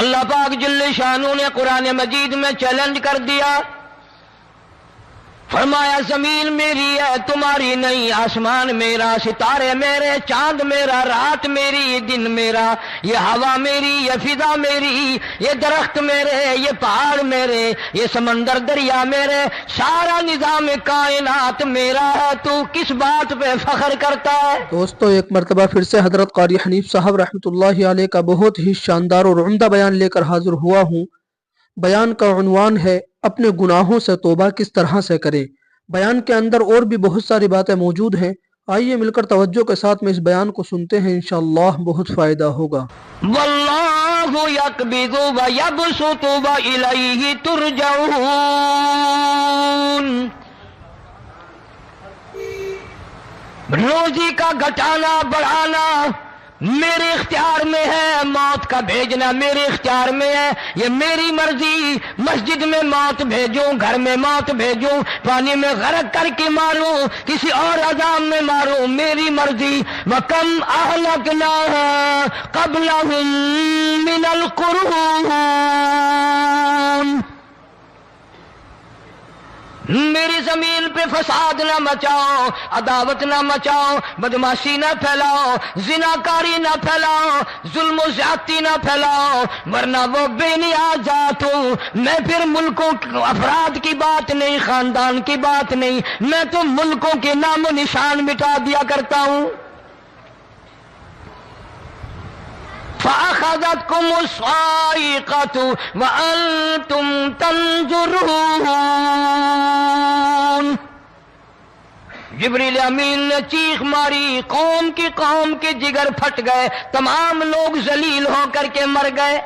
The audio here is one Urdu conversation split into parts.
اللہ پاک جل شانہ نے قرآن مجید میں چیلنج کر دیا، فرمایا زمین میری ہے تمہاری نہیں، آسمان میرا، ستارے میرے، چاند میرا، رات میری، دن میرا، یہ ہوا میری، یہ فضا میری، یہ درخت میرے، یہ پہاڑ میرے، یہ سمندر دریا میرے، سارا نظام کائنات میرا ہے، تو کس بات پہ فخر کرتا ہے؟ دوستو ایک مرتبہ پھر سے حضرت قاری حنیف صاحب رحمۃ اللہ علیہ کا بہت ہی شاندار اور عمدہ بیان لے کر حاضر ہوا ہوں۔ بیان کا عنوان ہے اپنے گناہوں سے توبہ کس طرح سے کریں۔ بیان کے اندر اور بھی بہت ساری باتیں موجود ہیں، آئیے مل کر توجہ کے ساتھ میں اس بیان کو سنتے ہیں، انشاءاللہ بہت فائدہ ہوگا۔ واللہ یقبض ویبسط والیہ ترجعون۔ روزی کا گھٹانا بڑھانا میرے اختیار میں ہے، موت کا بھیجنا میرے اختیار میں ہے، یہ میری مرضی۔ مسجد میں موت بھیجوں، گھر میں موت بھیجوں، پانی میں غرق کر کے ماروں، کسی اور عذاب میں ماروں، میری مرضی۔ وَكَمْ أَهْلَكْنَا قَبْلَهُمْ مِنَ الْقُرُونِ، میری زمین پہ فساد نہ مچاؤ، عداوت نہ مچاؤ، بدماشی نہ پھیلاؤ، زناکاری نہ پھیلاؤ، ظلم و زیادتی نہ پھیلاؤ، ورنہ وہ بے نیاز ذات ہوں۔ میں پھر ملکوں افراد کی بات نہیں، خاندان کی بات نہیں، میں تو ملکوں کے نام و نشان مٹا دیا کرتا ہوں۔ فَأَخَذَتْكُمُ الصَّاعِقَةُ وَأَنْتُمْ تَنْظُرُونَ۔ جبریل امین نے چیخ ماری، قوم کے جگر پھٹ گئے، تمام لوگ ذلیل ہو کر کے مر گئے۔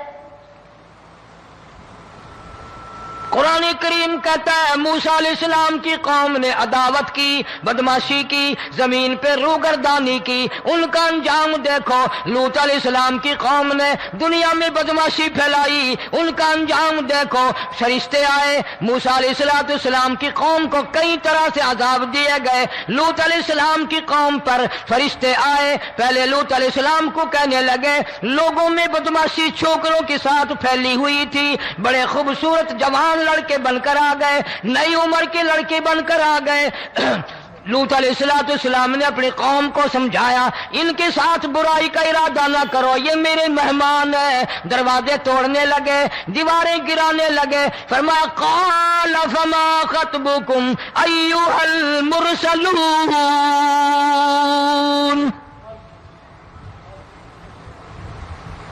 قرآن کریم کہتا ہے موسیٰ علیہ السلام کی قوم نے عداوت کی، بدماشی کی، زمین پہ روگردانی کی، ان کا انجام دیکھو۔ لوط علیہ السلام کی قوم نے دنیا میں بدماشی پھیلائی، ان کا انجام دیکھو۔ فرشتے آئے، موسیٰ علیہ السلام کی قوم کو کئی طرح سے عذاب دیے گئے۔ لوط علیہ السلام کی قوم پر فرشتے آئے، پہلے لوط علیہ السلام کو کہنے لگے، لوگوں میں بدماشی چھوکروں کے ساتھ پھیلی ہوئی تھی، بڑے خوبصورت جوان لڑکے بن کر آ گئے، نئی عمر کے لڑکے بن کر آ گئے۔ لوط علیہ السلام نے اپنی قوم کو سمجھایا، ان کے ساتھ برائی کا ارادہ نہ کرو، یہ میرے مہمان ہیں۔ دروازے توڑنے لگے، دیواریں گرانے لگے، فرمایا قال فما خطبکم ایھا المرسلون۔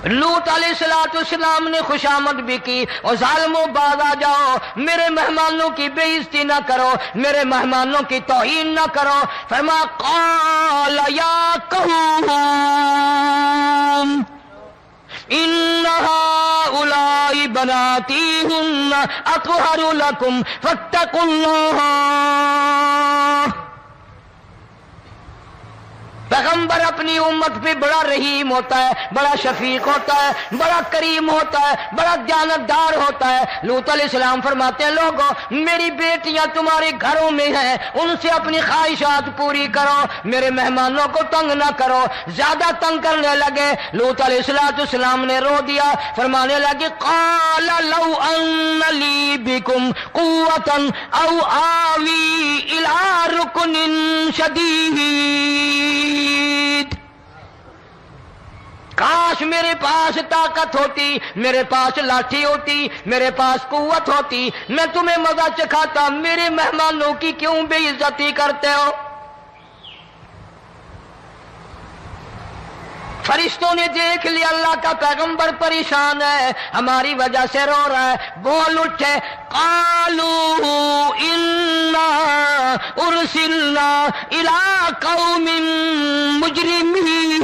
لوط علیہ السلام نے خوشامد بھی کی، اور ظالموں باز آ جاؤ، میرے مہمانوں کی بے عزتی نہ کرو، میرے مہمانوں کی توہین نہ کرو۔ فرمایا قال یا قوم ان هؤلاء بناتی ہن اطہر لکم فاتقوا اللہ۔ پیغمبر اپنی امت پہ بڑا رحیم ہوتا ہے، بڑا شفیق ہوتا ہے، بڑا کریم ہوتا ہے، بڑا دیانتدار ہوتا ہے۔ لوط علیہ السلام فرماتے ہیں لوگوں میری بیٹیاں تمہارے گھروں میں ہیں، ان سے اپنی خواہشات پوری کرو، میرے مہمانوں کو تنگ نہ کرو۔ زیادہ تنگ کرنے لگے، لوط علیہ السلام نے رو دیا، فرمانے لگے قال لو ان لی بکم قوۃ او آوی الی رکن شدید۔ کاش میرے پاس طاقت ہوتی، میرے پاس لاٹھی ہوتی، میرے پاس قوت ہوتی، میں تمہیں مزہ چکھاتا، میرے مہمانوں کی کیوں بے عزتی کرتے ہو؟ فرشتوں نے دیکھ لیا اللہ کا پیغمبر پریشان ہے، ہماری وجہ سے رو رہا ہے، بول اٹھے قالوا انا ارسلنا الی قوم مجرمین۔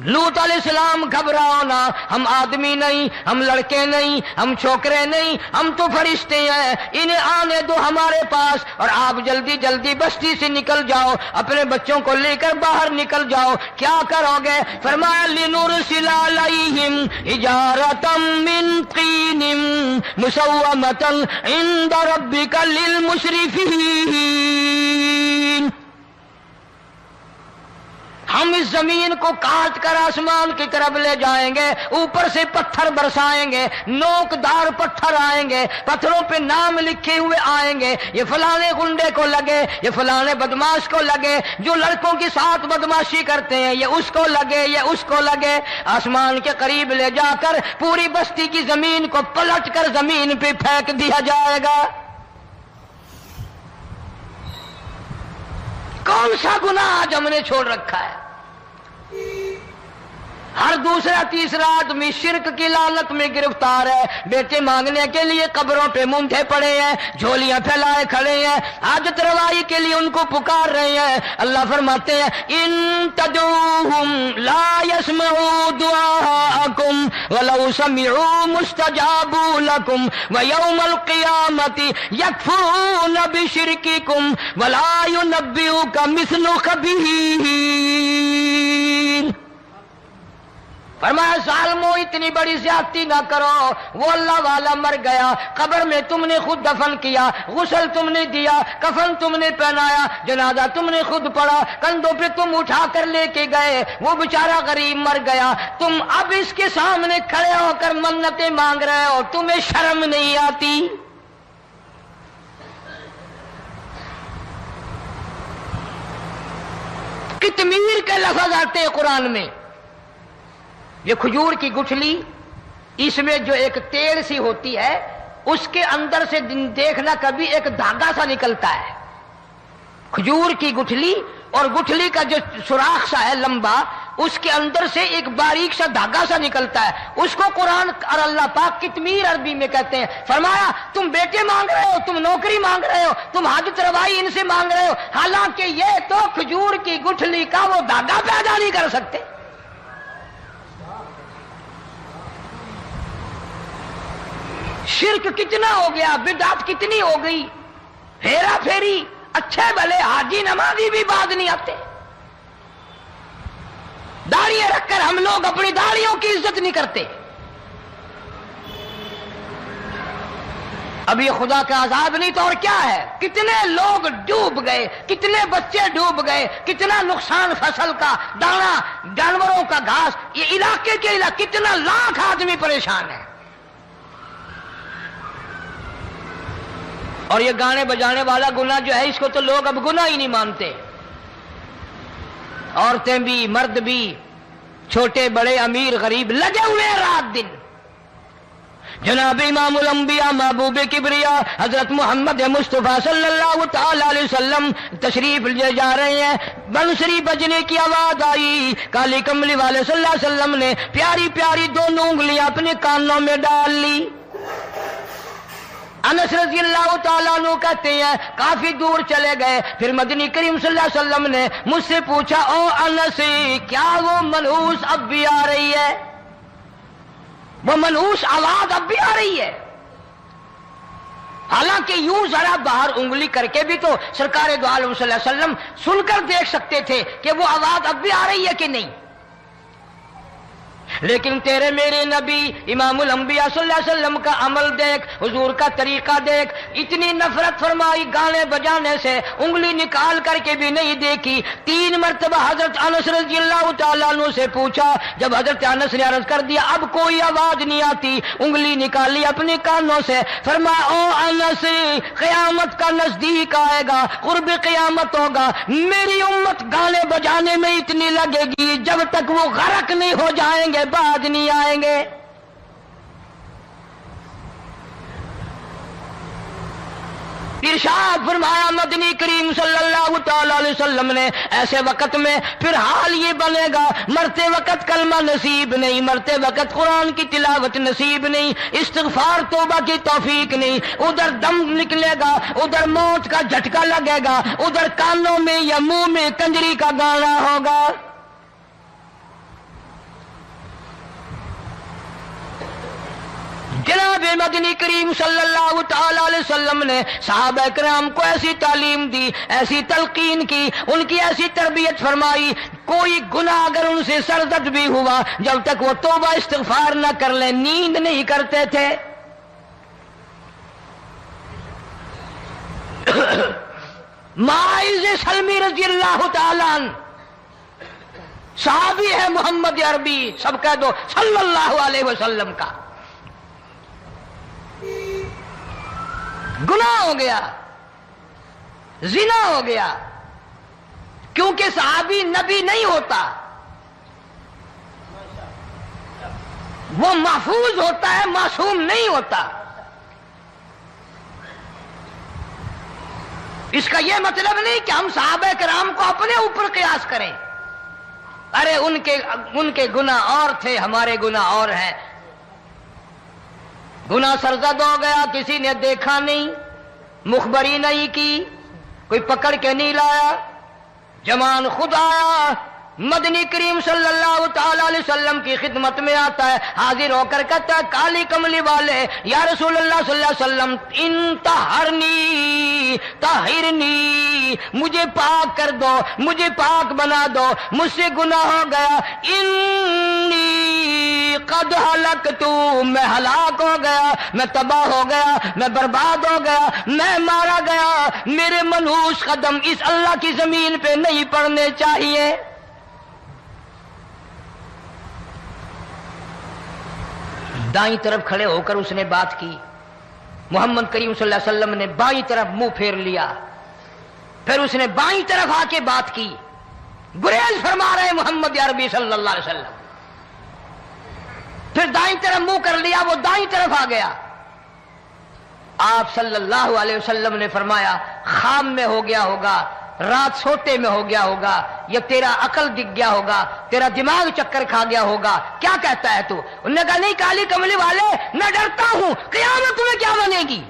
لوط علیہ السلام گھبراؤ نہ، ہم آدمی نہیں، ہم لڑکے نہیں، ہم چھوکرے نہیں، ہم تو فرشتے ہیں، انہیں آنے دو ہمارے پاس، اور آپ جلدی جلدی بستی سے نکل جاؤ، اپنے بچوں کو لے کر باہر نکل جاؤ۔ کیا کرو گے؟ فرمایا لنرسل علیہم حجارۃ من طین مسومۃ عند ربک للمسرفین۔ ہم اس زمین کو کاٹ کر آسمان کی طرف لے جائیں گے، اوپر سے پتھر برسائیں گے، نوکدار پتھر آئیں گے، پتھروں پہ نام لکھے ہوئے آئیں گے، یہ فلانے گنڈے کو لگے، یہ فلانے بدماش کو لگے، جو لڑکوں کے ساتھ بدماشی کرتے ہیں یہ اس کو لگے، یہ اس کو لگے۔ آسمان کے قریب لے جا کر پوری بستی کی زمین کو پلٹ کر زمین پہ پھینک دیا جائے گا۔ کون سا گناہ آج ہم نے چھوڑ رکھا ہے؟ ہر دوسرا تیسرا آدمی شرک کی لعنت میں گرفتار ہے، بیٹے مانگنے کے لیے قبروں پہ مونڈے پڑے ہیں، جھولیاں پھیلائے کھڑے ہیں، حاجت روائی کے لیے ان کو پکار رہے ہیں۔ اللہ فرماتے ہیں ان تدعوہم لا يسمعوا دعاءکم ولو سمعوا مستجابوا لکم ویوم القیامت یکفرون بشرککم ولا ینبئک مثل خبیر۔ فرمایا ظالمو اتنی بڑی زیادتی نہ کرو، وہ اللہ والا مر گیا، قبر میں تم نے خود دفن کیا، غسل تم نے دیا، کفن تم نے پہنایا، جنازہ تم نے خود پڑھا، کندھوں پہ تم اٹھا کر لے کے گئے، وہ بیچارہ غریب مر گیا، تم اب اس کے سامنے کھڑے ہو کر منتیں مانگ رہے ہو، تمہیں شرم نہیں آتی؟ قطمیر کے لفظ آتے ہیں قرآن میں۔ یہ کھجور کی گٹھلی، اس میں جو ایک تیل سی ہوتی ہے، اس کے اندر سے دیکھنا کبھی ایک دھاگا سا نکلتا ہے۔ کھجور کی گٹھلی اور گٹھلی کا جو سوراخ سا ہے لمبا، اس کے اندر سے ایک باریک سا دھاگا سا نکلتا ہے، اس کو قرآن اور اللہ پاک قطمیر عربی میں کہتے ہیں۔ فرمایا تم بیٹے مانگ رہے ہو، تم نوکری مانگ رہے ہو، تم حاجت روائی ان سے مانگ رہے ہو، حالانکہ یہ تو کھجور کی گٹھلی کا وہ دھاگا پیدا نہیں کر سکتے۔ شرک کتنا ہو گیا، بدعت کتنی ہو گئی، ہیرا پھیری، اچھے بھلے حاجی نمازی بھی بعد نہیں آتے۔ داڑیاں رکھ کر ہم لوگ اپنی داڑیوں کی عزت نہیں کرتے۔ اب یہ خدا کا عذاب نہیں تو اور کیا ہے؟ کتنے لوگ ڈوب گئے، کتنے بچے ڈوب گئے، کتنا نقصان فصل کا، دانا، جانوروں کا گھاس، یہ علاقے کے علاقے کتنا لاکھ آدمی پریشان ہے۔ اور یہ گانے بجانے والا گناہ جو ہے، اس کو تو لوگ اب گناہ ہی نہیں مانتے۔ عورتیں بھی، مرد بھی، چھوٹے بڑے، امیر غریب لگے ہوئے رات دن۔ جناب امام الانبیاء محبوب کبریا حضرت محمد مصطفیٰ صلی اللہ تعالی علیہ وسلم تشریف لے جا رہے ہیں، بنسری بجنے کی آواز آئی، کالی کملی والے صلی اللہ علیہ وسلم نے پیاری پیاری دونوں انگلیاں اپنے کانوں میں ڈال لی۔ انس رضی اللہ تعالیٰ عنہ کہتے ہیں کافی دور چلے گئے، پھر مدنی کریم صلی اللہ علیہ وسلم نے مجھ سے پوچھا او انس، کیا وہ منحوس اب بھی آ رہی ہے؟ وہ منحوس آواز اب بھی آ رہی ہے؟ حالانکہ یوں ذرا باہر انگلی کر کے بھی تو سرکار دو عالم صلی اللہ علیہ وسلم سن کر دیکھ سکتے تھے کہ وہ آواز اب بھی آ رہی ہے کہ نہیں۔ لیکن تیرے میرے نبی امام الانبیاء صلی اللہ علیہ وسلم کا عمل دیکھ، حضور کا طریقہ دیکھ، اتنی نفرت فرمائی گانے بجانے سے، انگلی نکال کر کے بھی نہیں دیکھی۔ 3 مرتبہ حضرت انس رضی اللہ تعالیٰ عنہ سے پوچھا، جب حضرت انس نے عرض کر دیا اب کوئی آواز نہیں آتی، انگلی نکالی اپنے کانوں سے، فرمایا او انس، قیامت کا نزدیک آئے گا، قرب قیامت ہوگا، میری امت گانے بجانے میں اتنی لگے گی جب تک وہ غرق نہیں ہو جائیں گے بعد نہیں آئیں گے۔ ارشاد فرمایا مدنی کریم صلی اللہ تعالی علیہ وسلم نے ایسے وقت میں پھر حال یہ بنے گا، مرتے وقت کلمہ نصیب نہیں، مرتے وقت قرآن کی تلاوت نصیب نہیں، استغفار توبہ کی توفیق نہیں، ادھر دم نکلے گا، ادھر موت کا جھٹکا لگے گا، ادھر کانوں میں یا منہ میں کنجری کا گانا ہوگا۔ جناب مدنی کریم صلی اللہ تعالی علیہ وسلم نے صحابہ کرام کو ایسی تعلیم دی، ایسی تلقین کی، ان کی ایسی تربیت فرمائی، کوئی گناہ اگر ان سے سرزد بھی ہوا، جب تک وہ توبہ استغفار نہ کر لیں نیند نہیں کرتے تھے۔ ماعز سلمی رضی اللہ تعالیٰ عنہ صحابی ہے محمد عربی، سب کہہ دو صلی اللہ علیہ وسلم کا، گناہ ہو گیا، زنا ہو گیا، کیونکہ صحابی نبی نہیں ہوتا، وہ محفوظ ہوتا ہے، معصوم نہیں ہوتا۔ اس کا یہ مطلب نہیں کہ ہم صحابہ کرام کو اپنے اوپر قیاس کریں، ارے ان کے گناہ اور تھے، ہمارے گناہ اور ہیں۔ گناہ سرزد ہو گیا، کسی نے دیکھا نہیں، مخبری نہیں کی، کوئی پکڑ کے نہیں لایا، جمان خود آیا، مدنی کریم صلی اللہ تعالی علیہ وسلم کی خدمت میں آتا ہے، حاضر ہو کر کہتا ہے کالی کملی والے یا رسول اللہ صلی اللہ علیہ وسلم انطہرنی طہرنی، مجھے پاک کر دو، مجھے پاک بنا دو، مجھ سے گناہ ہو گیا، انی قد ہلکت، میں ہلاک ہو گیا، میں تباہ ہو گیا، میں برباد ہو گیا، میں مارا گیا، میرے منحوس قدم اس اللہ کی زمین پہ نہیں پڑنے چاہیے۔ دائیں طرف کھڑے ہو کر اس نے بات کی، محمد کریم صلی اللہ علیہ وسلم نے بائیں طرف منہ پھیر لیا، پھر اس نے بائیں طرف آ کے بات کی، گریز فرما رہے محمد عربی صلی اللہ علیہ وسلم، پھر دائیں طرف منہ کر لیا، وہ دائیں طرف آ گیا۔ آپ صلی اللہ علیہ وسلم نے فرمایا خواب میں ہو گیا ہوگا، رات سوتے میں ہو گیا ہوگا، یا تیرا عقل دکھ گیا ہوگا، تیرا دماغ چکر کھا گیا ہوگا، کیا کہتا ہے تو؟ انہوں نے کہا نہیں کالی کملی والے، میں ڈرتا ہوں قیامت تمہیں کیا بنے گی،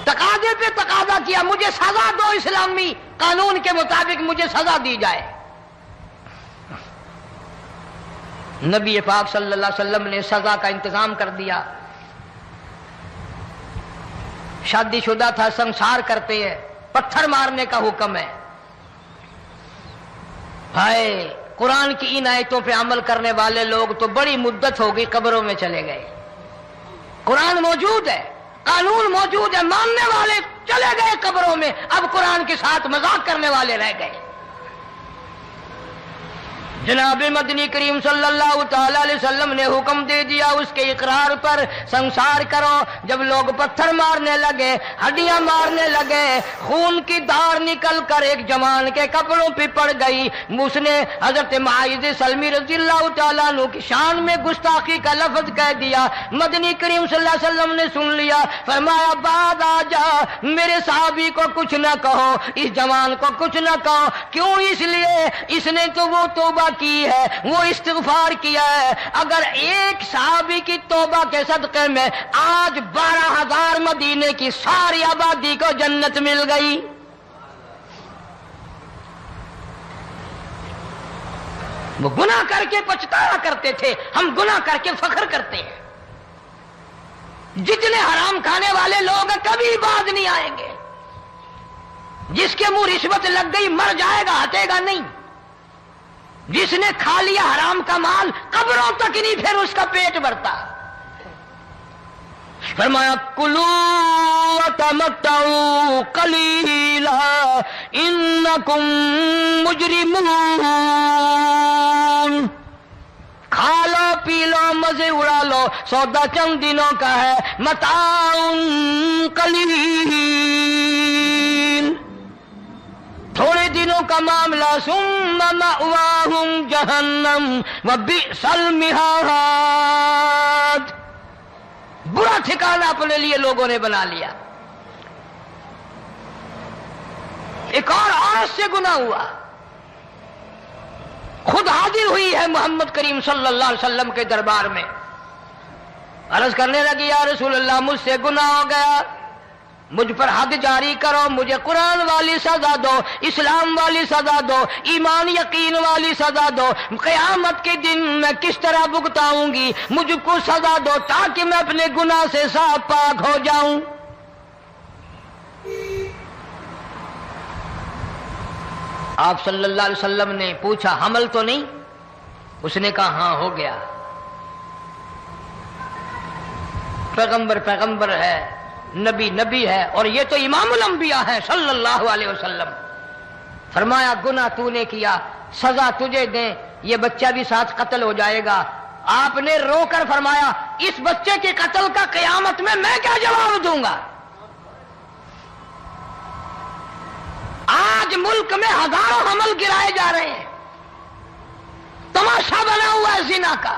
تقاضے پہ تقاضا کیا، مجھے سزا دو، اسلامی قانون کے مطابق مجھے سزا دی جائے۔ نبی پاک صلی اللہ علیہ وسلم نے سزا کا انتظام کر دیا۔ شادی شدہ تھا، سنسار کرتے ہیں، پتھر مارنے کا حکم ہے۔ ہائے، قرآن کی ان آیتوں پہ عمل کرنے والے لوگ تو بڑی مدت ہو گئی قبروں میں چلے گئے۔ قرآن موجود ہے، قانون موجود ہے، ماننے والے چلے گئے قبروں میں، اب قرآن کے ساتھ مذاق کرنے والے رہ گئے۔ جناب مدنی کریم صلی اللہ تعالی علیہ وسلم نے حکم دے دیا اس کے اقرار پر سنسار کرو۔ جب لوگ پتھر مارنے لگے، ہڈیاں مارنے لگے، خون کی دھار نکل کر ایک جوان کے کپڑوں پہ پڑ گئی، اس نے حضرت معاذ سلمی رضی اللہ تعالیٰ عنہ کی شان میں گستاخی کا لفظ کہہ دیا۔ مدنی کریم صلی اللہ علیہ وسلم نے سن لیا، فرمایا بعد آ جا، میرے صحابی کو کچھ نہ کہو، اس جوان کو کچھ نہ کہو۔ کیوں؟ اس لیے اس نے تو وہ توبہ کی ہے، وہ استغفار کیا ہے۔ اگر ایک صحابی کی توبہ کے صدقے میں آج 12,000 مدینے کی ساری آبادی کو جنت مل گئی۔ وہ گناہ کر کے پچھتایا کرتے تھے، ہم گناہ کر کے فخر کرتے ہیں۔ جتنے حرام کھانے والے لوگ ہیں کبھی باز نہیں آئیں گے۔ جس کے منہ رشوت لگ گئی مر جائے گا، ہٹے گا نہیں۔ جس نے کھا لیا حرام کا مال قبروں تک نہیں پھر اس کا پیٹ بھرتا۔ فرمایا کلو وتمتعوا قلیلا انکم مجرمون، کھا لو پی لو مزے اڑا لو، سودا چند دنوں کا ہے، متاع قلیل، تھوڑے دنوں کا معاملہ، ثم مأواہم جہنم وبئس المہاد، برا ٹھکانہ اپنے لیے لوگوں نے بنا لیا۔ ایک اور عورت سے گناہ ہوا، خود حاضر ہوئی ہے محمد کریم صلی اللہ علیہ وسلم کے دربار میں، عرض کرنے لگی یا رسول اللہ مجھ سے گناہ ہو گیا، مجھ پر حد جاری کرو، مجھے قرآن والی سزا دو، اسلام والی سزا دو، ایمان یقین والی سزا دو، قیامت کے دن میں کس طرح بھگتاؤں گی، مجھ کو سزا دو تاکہ میں اپنے گناہ سے صاف پاک ہو جاؤں۔ آپ صلی اللہ علیہ وسلم نے پوچھا حمل تو نہیں؟ اس نے کہا ہاں ہو گیا۔ پیغمبر ہے، نبی ہے، اور یہ تو امام الانبیاء ہے صلی اللہ علیہ وسلم۔ فرمایا گناہ تو نے کیا، سزا تجھے دیں، یہ بچہ بھی ساتھ قتل ہو جائے گا۔ آپ نے رو کر فرمایا اس بچے کے قتل کا قیامت میں کیا جواب دوں گا؟ آج ملک میں ہزاروں حمل گرائے جا رہے ہیں، تماشا بنا ہوا ہے زنا کا۔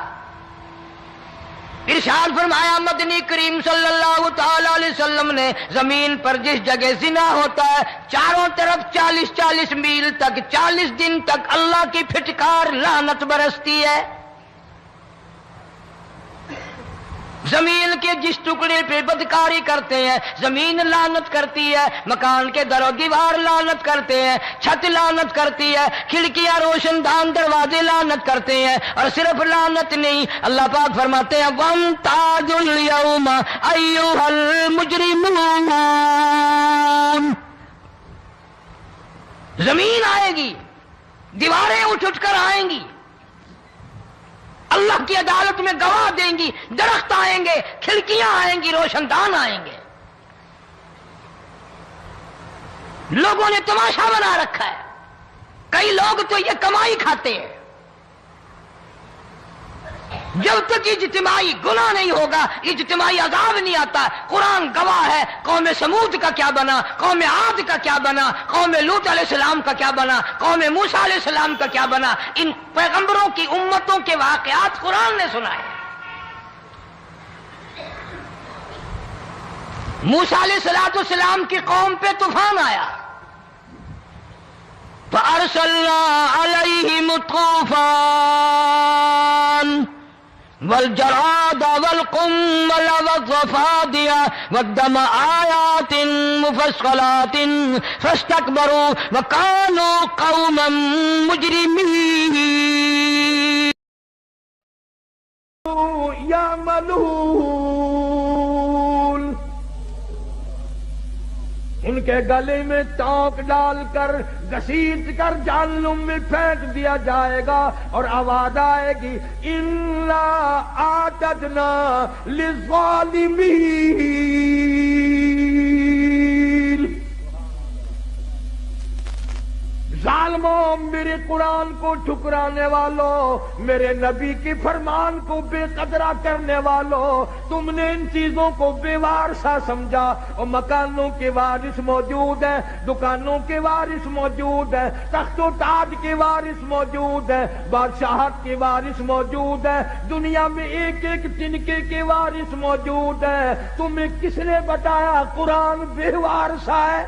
ارشاد فرمایا مدنی کریم صلی اللہ تعالی علیہ وسلم نے زمین پر جس جگہ زنا ہوتا ہے چاروں طرف 40 میل تک 40 دن تک اللہ کی پھٹکار لعنت برستی ہے۔ زمین کے جس ٹکڑے پہ بدکاری کرتے ہیں زمین لعنت کرتی ہے، مکان کے در و دیوار لعنت کرتے ہیں، چھت لعنت کرتی ہے، کھڑکیاں روشن دان دروازے لعنت کرتے ہیں۔ اور صرف لعنت نہیں، اللہ پاک فرماتے ہیں وَامْتَازُوا الْيَوْمَ أَيُّهَا الْمُجْرِمُونَ۔ زمین آئے گی، دیواریں اٹھ کر آئیں گی، اللہ کی عدالت میں گواہ دیں گی، درخت آئیں گے، کھڑکیاں آئیں گی، روشن دان آئیں گے۔ لوگوں نے تماشا بنا رکھا ہے، کئی لوگ تو یہ کمائی کھاتے ہیں۔ جب تک اجتماعی گناہ نہیں ہوگا اجتماعی عذاب نہیں آتا۔ قرآن گواہ ہے، قوم سمود کا کیا بنا، قوم عاد کا کیا بنا، قوم لوط علیہ السلام کا کیا بنا، قوم موسیٰ علیہ السلام کا کیا بنا۔ ان پیغمبروں کی امتوں کے واقعات قرآن نے سنائے۔ موسیٰ علیہ السلام کی قوم پہ طوفان آیا، فَأَرْسَلْنَا عَلَيْهِمُ الطُّوفَانَ والجراد والقمل والضفادع والدم آيات مفصلات فاستكبروا وكانوا قوما مجرمين يعملون۔ ان کے گلے میں چونک ڈال کر گھسیٹ کر جہنم میں پھینک دیا جائے گا اور آواز آئے گی اِنَّا أَعْتَدْنَا لِلظَّالِمِينَ۔ ظالموں، میرے قرآن کو ٹھکرانے والوں، میرے نبی کی فرمان کو بے قدرہ کرنے والوں، تم نے ان چیزوں کو بے وارثہ سمجھا۔ اور مکانوں کے وارث موجود ہیں، دکانوں کے وارث موجود ہیں، تخت و تاج کے وارث موجود ہیں، بادشاہت کے وارث موجود ہیں، دنیا میں ایک ایک تنکے کے وارث موجود ہیں۔ تمہیں کس نے بتایا قرآن بے وارثہ ہے؟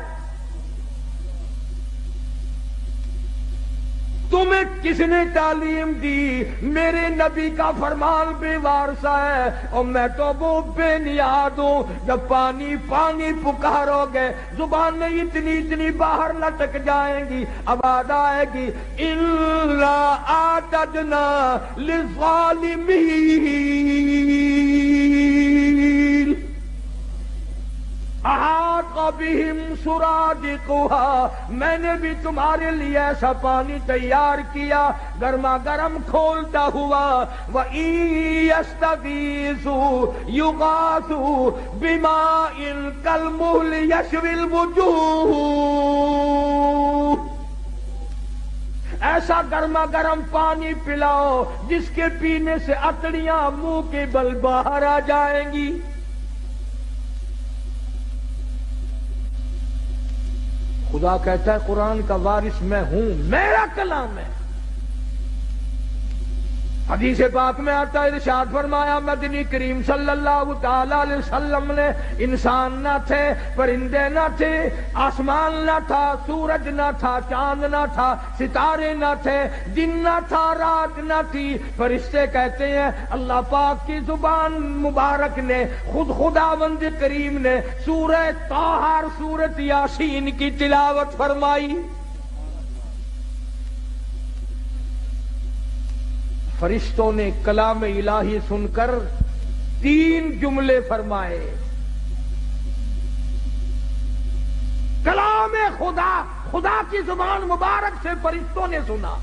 تمہیں کس نے تعلیم دی میرے نبی کا فرمان بے وارثہ ہے؟ اور میں تو وہ بے نیاد ہوں، جب پانی پانی پکارو گے زبانیں اتنی باہر لٹک جائیں گی، آواز آئے گی اِنَّا أَعْتَدْنَا لِلظَّالِمِينَ احاط بہم سرادقها۔ میں نے بھی تمہارے لیے ایسا پانی تیار کیا گرما گرم کھولتا ہوا۔ وَإِن يَسْتَغِيثُوا يُغَاثُوا بِمَاءٍ كَالْمُهْلِ يَشْوِي الْوُجُوهَ۔ ایسا گرما گرم پانی پلاؤ جس کے پینے سے اتڑیاں منہ کے بل باہر آ جائیں گی۔ خدا کہتا ہے قرآن کا وارث میں ہوں، میرا کلام ہے۔ حدیث پاک میں آتا ہے، ارشاد فرمایا مدنی کریم صلی اللہ تعالی علیہ وسلم نے انسان نہ تھے، پرندے نہ تھے، آسمان نہ تھا، سورج نہ تھا، چاند نہ تھا، ستارے نہ تھے، دن نہ تھا، رات نہ تھی۔ فرشتے کہتے ہیں اللہ پاک کی زبان مبارک نے، خود خداوند کریم نے سورہ طٰہٰ اور سورۃ یاسین کی تلاوت فرمائی۔ فرشتوں نے کلام الہی سن کر 3 جملے فرمائے۔ کلام خدا کی زبان مبارک سے فرشتوں نے سنا،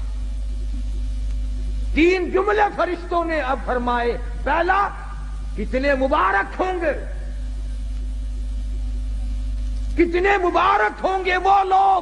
3 جملے فرشتوں نے اب فرمائے۔ پہلا، کتنے مبارک ہوں گے، کتنے مبارک ہوں گے وہ لوگ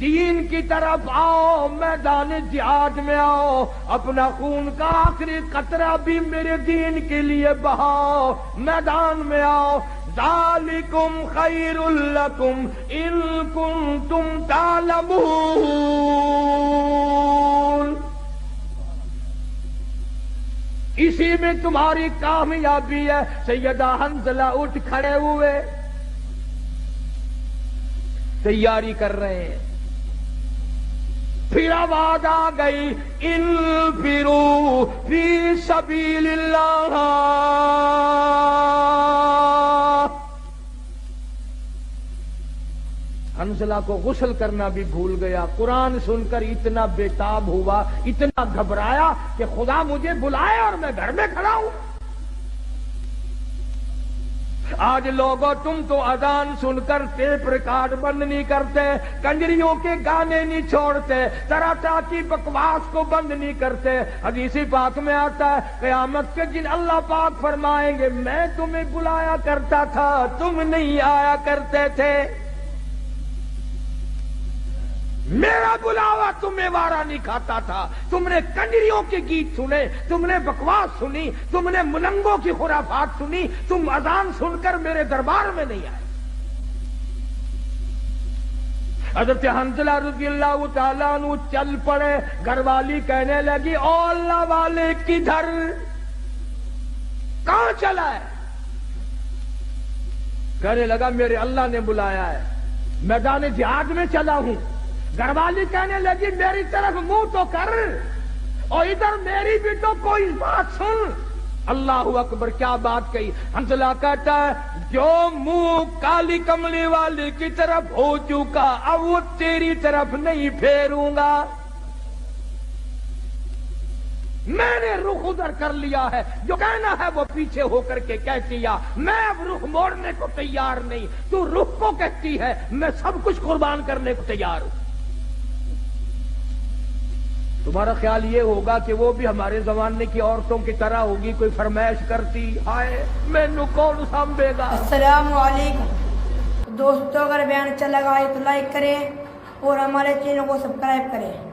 دین کی طرف آؤ، میدان جہاد میں آؤ، اپنا خون کا آخری قطرہ بھی میرے دین کے لیے بہاؤ، میدان میں آؤ۔ ذالکم خیر لکم ان کنتم تعلمون، اسی میں تمہاری کامیابی ہے۔ سیدہ حنظلہ اٹھ کھڑے ہوئے، تیاری کر رہے ہیں، پھر آواز آ گئی انفروا فی سبیل اللہ۔ حنظلہ کو غسل کرنا بھی بھول گیا، قرآن سن کر اتنا بےتاب ہوا، اتنا گھبرایا کہ خدا مجھے بلائے اور میں گھر میں کھڑا ہوں۔ آج لوگوں تم تو اذان سن کر ٹیپ ریکارڈ بند نہیں کرتے، کنجریوں کے گانے نہیں چھوڑتے، طرح طرح کی بکواس کو بند نہیں کرتے۔ حدیث پاک میں آتا ہے قیامت کے دن اللہ پاک فرمائیں گے میں تمہیں بلایا کرتا تھا، تم نہیں آیا کرتے تھے، میرا بلاوا تمہیں وارا نہیں کھاتا تھا، تم نے کنجریوں کے گیت سنے، تم نے بکواس سنی، تم نے ملنگوں کی خرافات سنی، تم اذان سن کر میرے دربار میں نہیں آئے۔ حضرت حنظلہ رضی اللہ تعالیٰ عنہ چل پڑے، گھر والی کہنے لگی او اللہ والے کدھر، کہاں چلا ہے؟ کہنے لگا میرے اللہ نے بلایا ہے، میدان جہاد میں چلا ہوں۔ گھر والی کہنے لگی میری طرف منہ تو کر، اور ادھر میری بھی تو کوئی بات سن۔ اللہ اکبر، کیا بات کہی! حنظلہ کہتا ہے جو منہ کالی کملی والی کی طرف ہو چکا اب وہ تیری طرف نہیں پھیروں گا، میں نے رخ ادھر کر لیا ہے، جو کہنا ہے وہ پیچھے ہو کر کے کہہ دیا، میں اب رخ موڑنے کو تیار نہیں، تو رخ کو کہتی ہے میں سب کچھ قربان کرنے کو تیار ہوں۔ تمہارا خیال یہ ہوگا کہ وہ بھی ہمارے زمانے کی عورتوں کی طرح ہوگی، کوئی فرمائش کرتی ہائے مینو کون سنبھے گا۔ السلام علیکم دوستوں، اگر بیان اچھا لگا تو لائک کریں اور ہمارے چینل کو سبسکرائب کریں۔